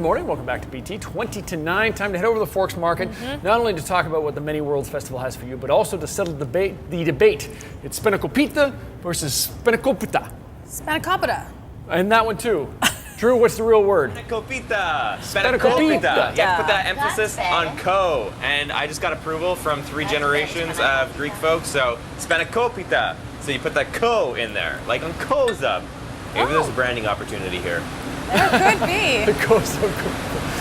morning. Welcome back to BT. 20 to 9. Time to head over to the Forks Market, not only to talk about what the Many Worlds Festival has for you, but also to settle the debate. It's spanakopita versus spanakopita. Spanakopita. And that one too. Drew, what's the real word? Spanakopita. Spanakopita. You have to put that emphasis on ko. And I just got approval from 3 generations of Greek folks, so spanakopita. So you put that ko in there, like on Koza. Maybe there's a branding opportunity here. There could be. The Koza.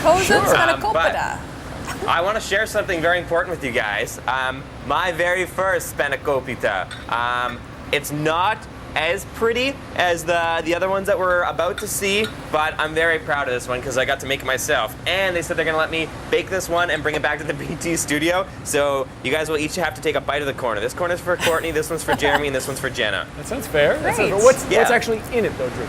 Koza Spanakopita. I want to share something very important with you guys. My very first spanakopita. It's not as pretty as the other ones that we're about to see, but I'm very proud of this one because I got to make it myself. And they said they're going to let me bake this one and bring it back to the BT studio. So you guys will each have to take a bite of the corner. This corner's for Courtney, this one's for Jeremy, and this one's for Jenna. That sounds fair. Great. What's actually in it though, Drew?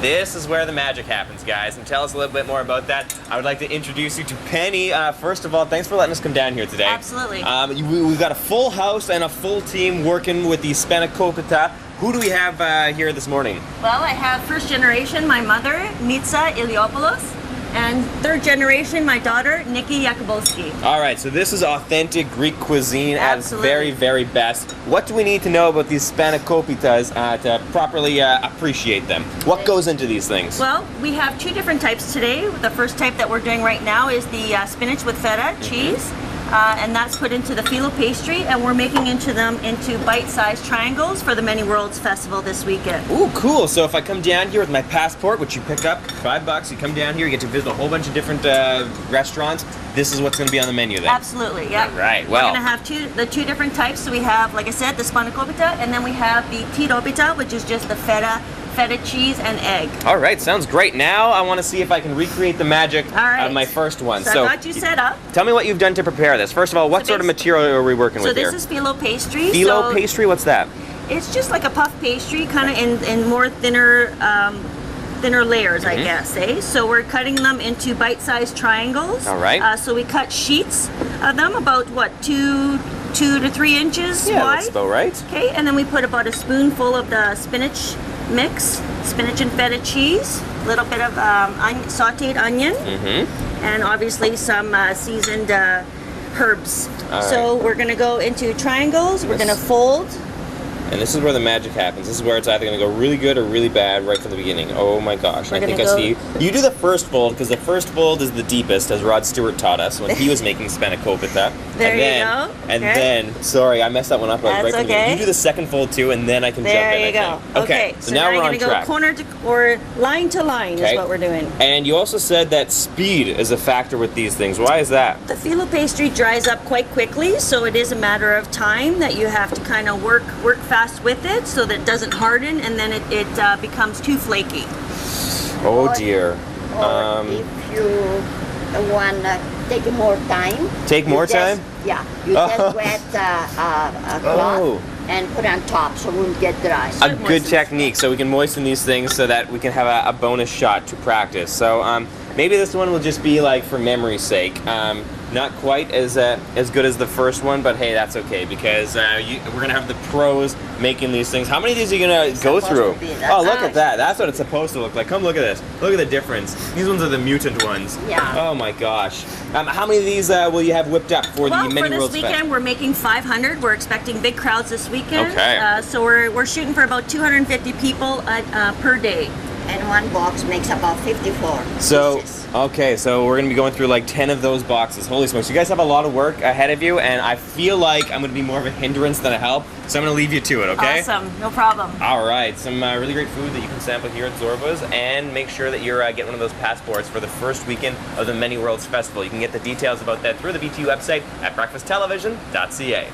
This is where the magic happens, guys, and tell us a little bit more about that. I would like to introduce you to Penny. First of all, thanks for letting us come down here today. Absolutely. We've got a full house and a full team working with the spanakopita. Who do we have here this morning? Well, I have first generation, my mother, Mitsa Iliopoulos, and third generation, my daughter, Nikki Yakubowski. All right, so this is authentic Greek cuisine at its very, very best. What do we need to know about these spanakopitas to properly appreciate them? What goes into these things? Well, we have 2 different types today. The first type that we're doing right now is the spinach with feta cheese. And that's put into the phyllo pastry, and we're making into bite-sized triangles for the Many Worlds Festival this weekend. Ooh, cool. So if I come down here with my passport, which you pick up, $5, you come down here, you get to visit a whole bunch of different restaurants. This is what's going to be on the menu then? Absolutely, yeah. All right, well. We're going to have the two different types. So we have, like I said, the spanakopita, and then we have the tiropita, which is just the feta cheese and egg. All right, sounds great. Now I want to see if I can recreate the magic of my first one. So I got you set up. Tell me what you've done to prepare this. First of all, what sort of material are we working with here? So this is phyllo pastry. Phyllo pastry, what's that? It's just like a puff pastry, kind of in more thinner layers, I guess, eh? So we're cutting them into bite-sized triangles. All right. So we cut sheets of them about, what, 2 to 3 inches wide? Yeah, that's about right. Okay, and then we put about a spoonful of the spinach mix, spinach and feta cheese, a little bit of sauteed onion, and obviously some seasoned herbs. So we're going to go into triangles. We're going to fold. And this is where the magic happens. This is where it's either going to go really good or really bad right from the beginning. Oh my gosh. I think I see. You do the first fold, because the first fold is the deepest, as Rod Stewart taught us when he was making spanakopita. There you go. And then, sorry, I messed that one up right from the beginning. You do the second fold too, and then I can jump in. There you go. Okay, so now we're on track. We're going to go corner to, or line to line is what we're doing. And you also said that speed is a factor with these things. Why is that? The phyllo pastry dries up quite quickly, so it is a matter of time that you have to kind of work fast with it so that it doesn't harden, and then it becomes too flaky. Oh dear. Or if you want to take more time. Take more time? Yeah. You just wet a cloth and put on top so it won't get dry. A good technique, so we can moisten these things so that we can have a bonus shot to practice. So maybe this one will just be like for memory's sake. Not quite as good as the first one, but hey, that's okay because we're gonna have the pros making these things. How many of these are you gonna go through? Oh, look at that! That's what it's supposed to look like. Come look at this. Look at the difference. These ones are the mutant ones. Yeah. Oh my gosh. How many of these will you have whipped up for the Many Worlds Fest? Well, for this weekend, we're making 500. We're expecting big crowds this weekend. Okay. So we're shooting for about 250 people per day. And one box makes about 54 pieces. Okay, so we're gonna be going through like 10 of those boxes. Holy smokes, you guys have a lot of work ahead of you, and I feel like I'm gonna be more of a hindrance than a help, so I'm gonna leave you to it, okay? Awesome, no problem. All right, some really great food that you can sample here at Zorba's, and make sure that you're getting one of those passports for the first weekend of the Many Worlds Festival. You can get the details about that through the BTU website at breakfasttelevision.ca.